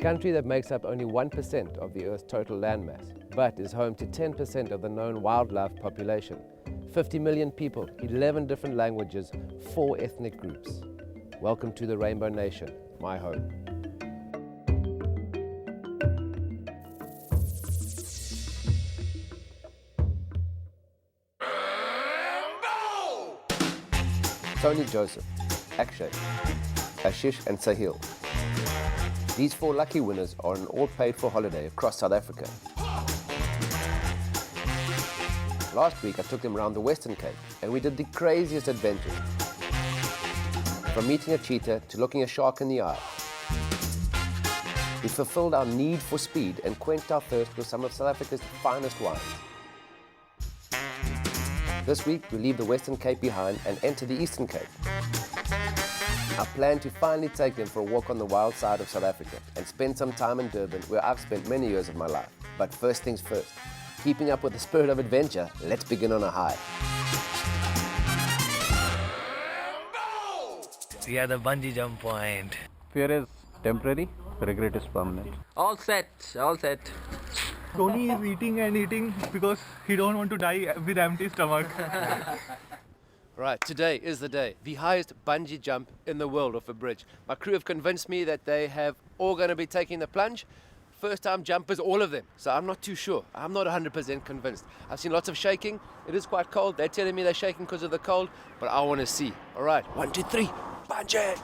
country that makes up only 1% of the Earth's total landmass, but is home to 10% of the known wildlife population. 50 million people, 11 different languages, 4 ethnic groups. Welcome to the Rainbow Nation, my home. Tony, Joseph, Akshay, Ashish and Sahil. These 4 lucky winners are on an all-paid-for holiday across South Africa. Last week I took them around the Western Cape and we did the craziest adventures. From meeting a cheetah to looking a shark in the eye. We fulfilled our need for speed and quenched our thirst with some of South Africa's finest wines. This week we leave the Western Cape behind and enter the Eastern Cape. I plan to finally take them for a walk on the wild side of South Africa and spend some time in Durban, where I've spent many years of my life. But first things first, keeping up with the spirit of adventure, let's begin on a high. We are the bungee jump point. Fear is temporary, regret is permanent. All set, all set. Tony is eating and eating because he don't want to die with empty stomach. Right, today is the day. The highest bungee jump in the world off a bridge. My crew have convinced me that they have all going to be taking the plunge. First time jumpers, all of them. So I'm not too sure. I'm not 100% convinced. I've seen lots of shaking. It is quite cold. They're telling me they're shaking because of the cold, but I want to see. All right, 1, 2, 3, bungee!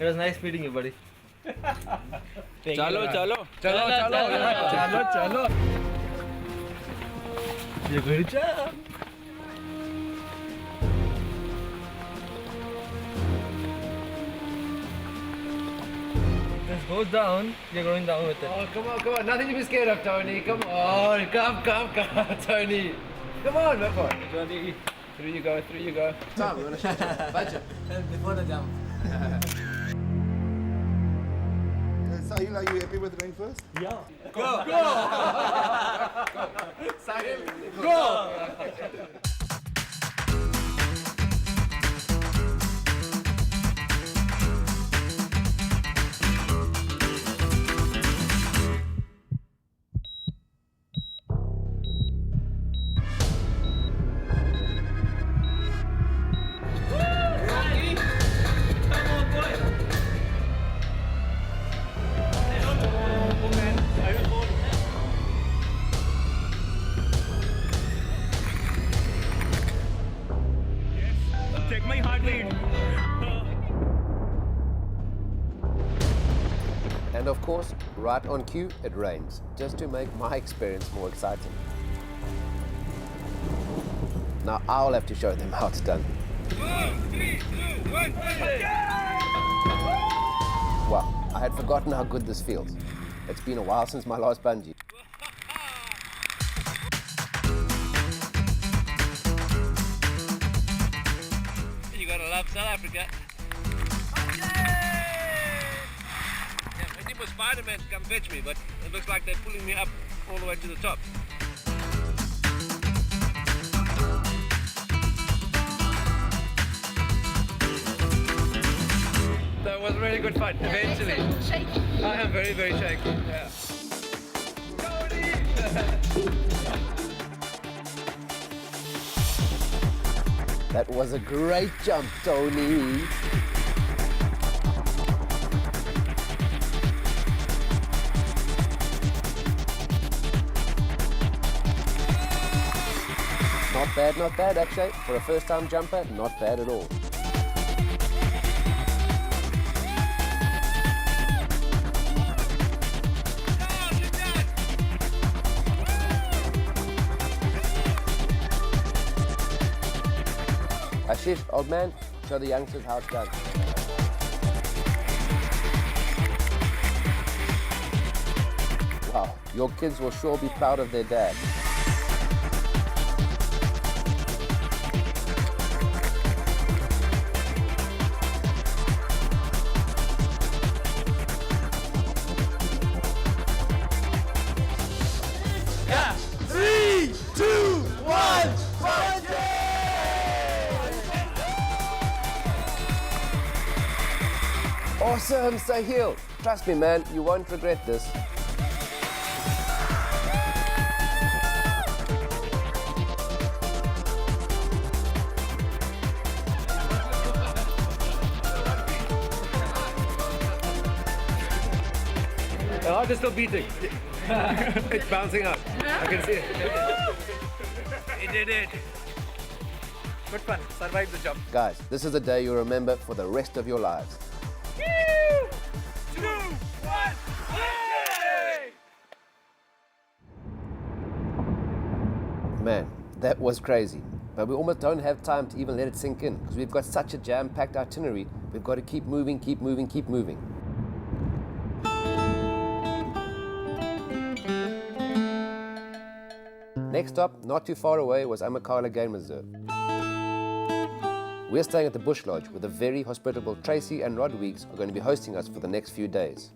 It was nice meeting you, buddy. Chalo, chalo. Chalo, chalo. Chalo, chalo. You good job. This goes down, you're going down with it. Oh, come on. Nothing to be scared of, Tony. Come on. Come, Tony. Come on, my boy. Johnny. Through you go. Tom, you want to shoot him? Bunch him. Before the jump. Sahil, are you happy with going first? Yeah. Go! Sahil, go! Check my heartbeat. And of course, right on cue, it rains, just to make my experience more exciting. Now I'll have to show them how it's done. 1, 3, 2, 1, Wow, I had forgotten how good this feels. It's been a while since my last bungee. You gotta love South Africa. Yeah, I think was Spider-Man to come fetch me, but it looks like they're pulling me up all the way to the top. That was really good fun, eventually. I am very, very shaky. Yeah. That was a great jump, Tony. Not bad, actually. For a first-time jumper, not bad at all. Ashish, old man, show the youngsters how it's done. Wow, your kids will sure be proud of their dad. Awesome, Sahil. Trust me, man, you won't regret this. The heart is still beating. It's bouncing out. I can see it. He did it. Good fun. Survived the jump. Guys, this is a day you'll remember for the rest of your lives. 2, 1, play! Man, that was crazy. But we almost don't have time to even let it sink in because we've got such a jam-packed itinerary. We've got to keep moving, keep moving, keep moving. Next stop, not too far away, was Amakhala Game Reserve. We're staying at the Bush Lodge where the very hospitable Tracy and Rod Weeks are going to be hosting us for the next few days.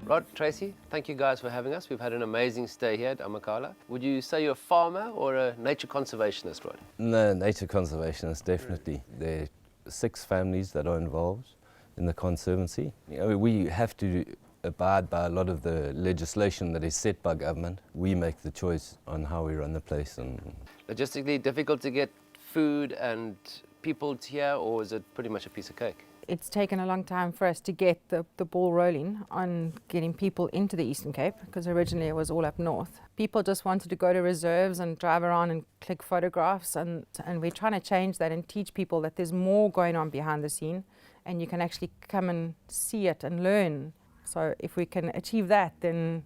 Rod, Tracy, thank you guys for having us. We've had an amazing stay here at Amakhala. Would you say you're a farmer or a nature conservationist, Rod? No, nature conservationists, definitely. There are 6 families that are involved in the conservancy. We have to abide by a lot of the legislation that is set by government. We make the choice on how we run the place. And Logistically difficult to get food and people here, or is it pretty much a piece of cake? It's taken a long time for us to get the ball rolling on getting people into the Eastern Cape, because originally it was all up north. People just wanted to go to reserves and drive around and click photographs, and we're trying to change that and teach people that there's more going on behind the scene and you can actually come and see it and learn. So if we can achieve that, then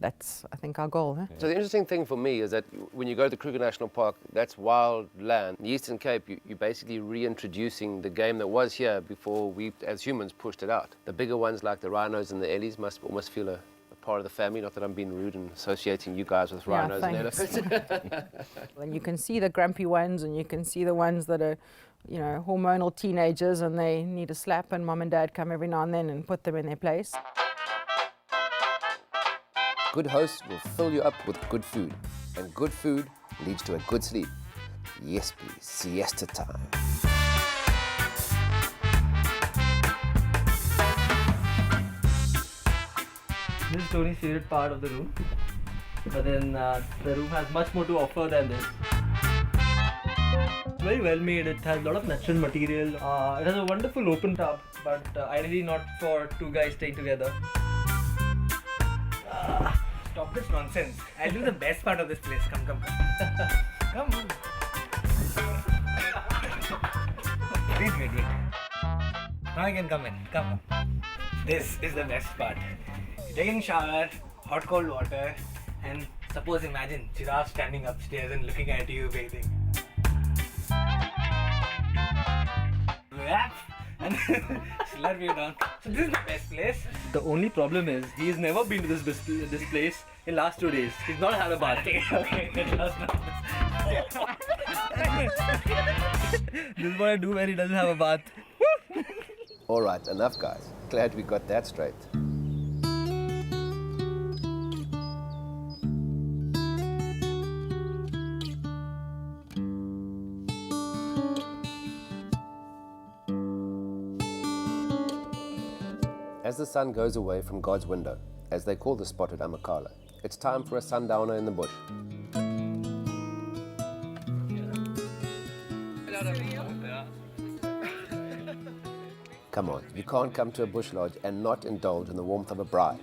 that's, I think, our goal. Huh? So the interesting thing for me is that when you go to Kruger National Park, that's wild land. In the Eastern Cape, you're basically reintroducing the game that was here before we, as humans, pushed it out. The bigger ones like the rhinos and the ellies must almost feel a part of the family. Not that I'm being rude and associating you guys with rhinos and elephants. And you can see the grumpy ones, and you can see the ones that are, you know, hormonal teenagers, and they need a slap, and mom and dad come every now and then and put them in their place. Good hosts will fill you up with good food, and good food leads to a good sleep. Yes, please, siesta time. This is Tony's favorite part of the room, but then the room has much more to offer than this. It's very well made. It has a lot of natural material. It has a wonderful open tub, but ideally not for 2 guys staying together. Stop this nonsense. I'll do the best part of this place. Come, come, come. Come. Wait, wait, wait. Now I can come in. Come. This is the best part. Taking shower, hot cold water, and suppose imagine Chirag standing upstairs and looking at you bathing. And slurp you down. So this is the best place. The only problem is he's never been to this place in last 2 days. He's not had a bath. Okay, this is what I do when he doesn't have a bath. All right, enough, guys. Glad we got that straight. As the sun goes away from God's window, as they call the spot at Amakhala, it's time for a sundowner in the bush. Come on, you can't come to a bush lodge and not indulge in the warmth of a braai.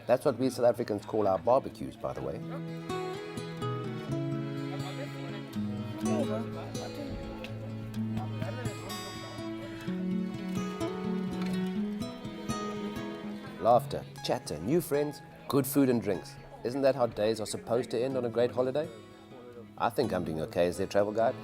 That's what we South Africans call our barbecues, by the way. Laughter, chatter, new friends, good food and drinks. Isn't that how days are supposed to end on a great holiday? I think I'm doing okay as their travel guide.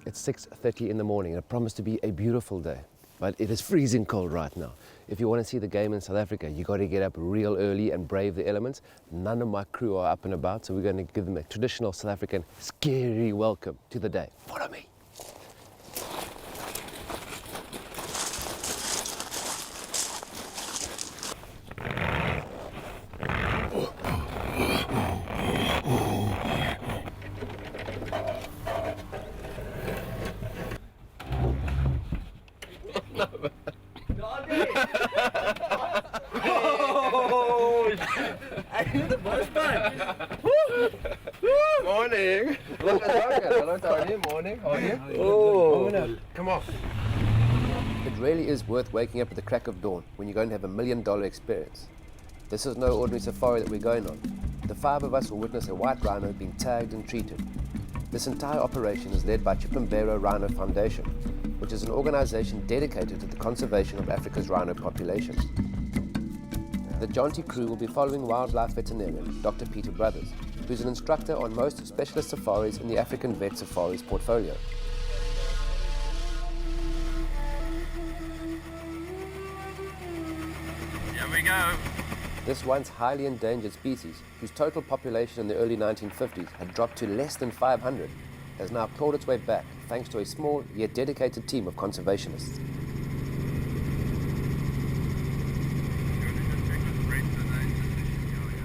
It's 6:30 in the morning and it promised to be a beautiful day, but it is freezing cold right now. If you want to see the game in South Africa, you got to get up real early and brave the elements. None of my crew are up and about, so we're going to give them a traditional South African scary welcome to the day. Follow me. Morning. Look at that. Hello, Tony. Morning. How are you? Oh, come on. It really is worth waking up at the crack of dawn when you're going to have $1 million experience. This is no ordinary safari that we're going on. The 5 of us will witness a white rhino being tagged and treated. This entire operation is led by Chipambera Rhino Foundation, which is an organization dedicated to the conservation of Africa's rhino population. The Jonty crew will be following wildlife veterinarian Dr. Peter Brothers, who's an instructor on most specialist safaris in the African Vet Safaris portfolio. Here we go. This once highly endangered species, whose total population in the early 1950s had dropped to less than 500, has now clawed its way back thanks to a small yet dedicated team of conservationists.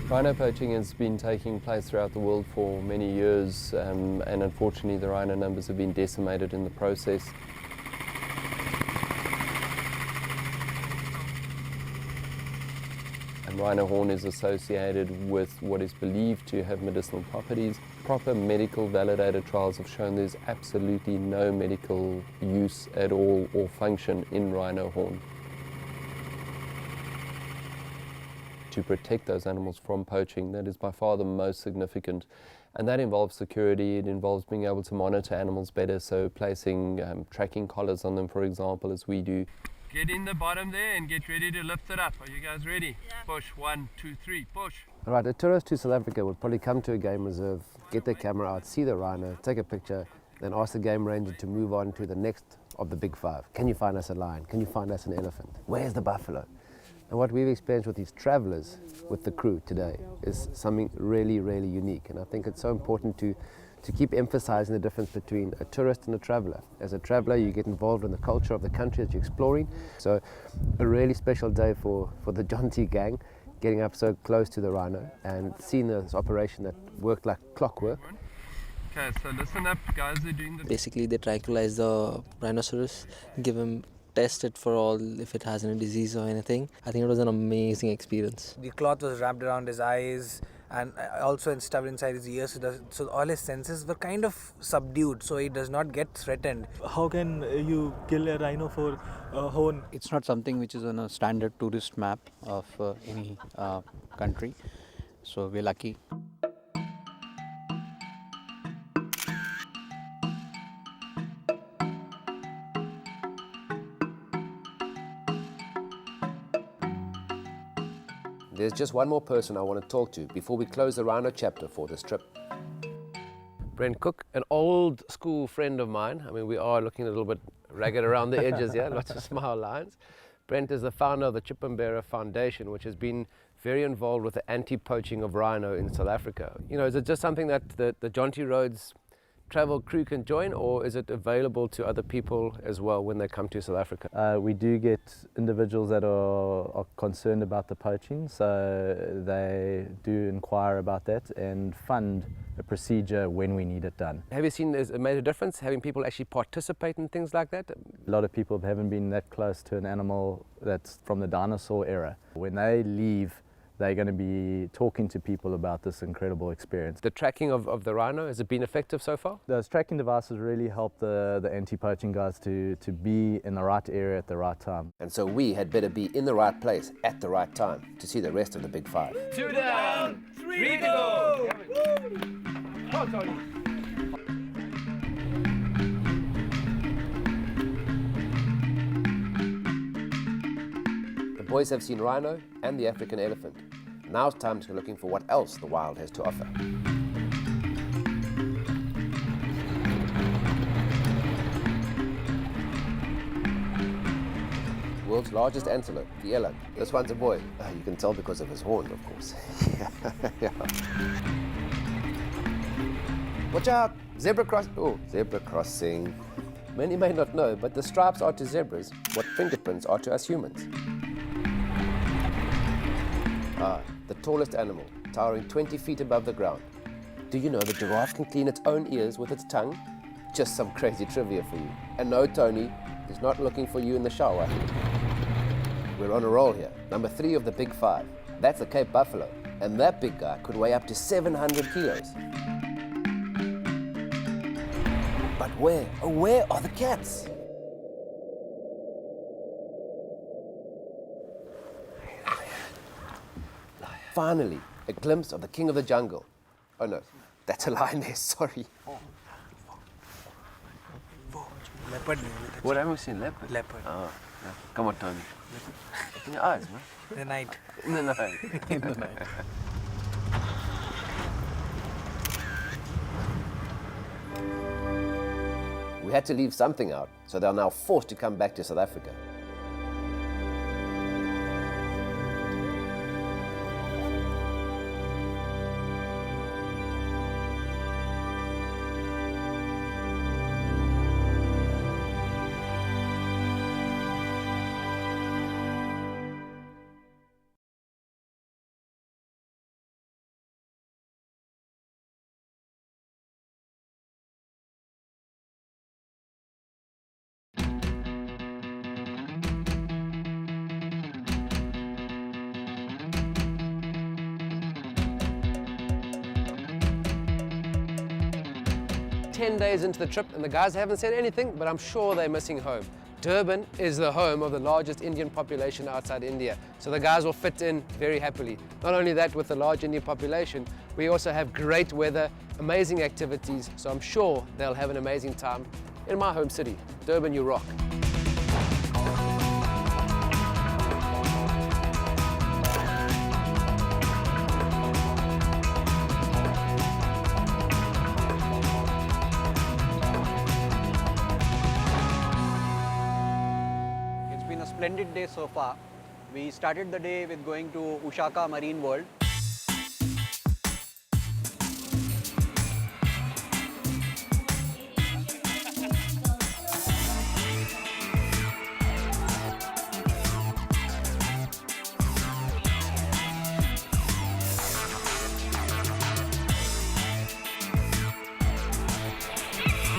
Rhino poaching has been taking place throughout the world for many years, and unfortunately the rhino numbers have been decimated in the process. And rhino horn is associated with what is believed to have medicinal properties. Proper medical validated trials have shown there's absolutely no medical use at all or function in rhino horn. To protect those animals from poaching, that is by far the most significant. And that involves security, it involves being able to monitor animals better, so placing tracking collars on them, for example, as we do. Get in the bottom there and get ready to lift it up. Are you guys ready? Yeah. Push, 1, 2, 3, push. All right, a tourist to South Africa would probably come to a game reserve, get their camera out, see the rhino, take a picture, then ask the game ranger to move on to the next of the big 5. Can you find us a lion? Can you find us an elephant? Where's the buffalo? And what we've experienced with these travelers, with the crew today, is something really, really unique. And I think it's so important to keep emphasizing the difference between a tourist and a traveler. As a traveler, you get involved in the culture of the country that you're exploring. So a really special day for the Jonty gang, getting up so close to the rhino and seeing this operation that worked like clockwork. Okay, so listen up, guys. They're doing the... Basically, they tranquilize the rhinoceros, test it for all if it has any disease or anything. I think it was an amazing experience. The cloth was wrapped around his eyes and also stuffed inside his ears, so all his senses were kind of subdued, so he does not get threatened. How can you kill a rhino for a horn? It's not something which is on a standard tourist map of any country, so we're lucky. There's just one more person I want to talk to before we close the rhino chapter for this trip. Brent Cook, an old school friend of mine. I mean, we are looking a little bit ragged around the edges here, lots of smile lines. Brent is the founder of the Chipambera Foundation, which has been very involved with the anti-poaching of rhino in South Africa. You know, is it just something that the Jonty Rhodes travel crew can join, or is it available to other people as well when they come to South Africa? We do get individuals that are concerned about the poaching, so they do inquire about that and fund a procedure when we need it done. Have you seen it made a difference, having people actually participate in things like that? A lot of people haven't been that close to an animal that's from the dinosaur era. When they leave, they're going to be talking to people about this incredible experience. The tracking of the rhino, has it been effective so far? Those tracking devices really help the anti-poaching guys to be in the right area at the right time. And so we had better be in the right place at the right time to see the rest of the big 5. 2 down, 3 to go! The boys have seen rhino and the African elephant. Now it's time to go looking for what else the wild has to offer. world's largest antelope, the eland. This one's a boy. You can tell because of his horn, of course. Yeah. Watch out! Zebra crossing. Many may not know, but the stripes are to zebras what fingerprints are to us humans. The tallest animal, towering 20 feet above the ground. Do you know the giraffe can clean its own ears with its tongue? Just some crazy trivia for you. And no, Tony is not looking for you in the shower. We're on a roll here. Number 3 of the big 5. That's the Cape buffalo. And that big guy could weigh up to 700 kilos. But where are the cats? Finally, a glimpse of the king of the jungle. Oh no, that's a lioness, sorry. Leopard. What have we seen? Leopard? Leopard. Oh, no. Come on, Tony. In your eyes, man. In the night. In the night. In the night. We had to leave something out, so they are now forced to come back to South Africa. 10 days into the trip and the guys haven't said anything, but I'm sure they're missing home. Durban is the home of the largest Indian population outside India, so the guys will fit in very happily. Not only that, with the large Indian population, we also have great weather, amazing activities, so I'm sure they'll have an amazing time in my home city. Durban, you rock. Splendid day so far. We started the day with going to Ushaka Marine World,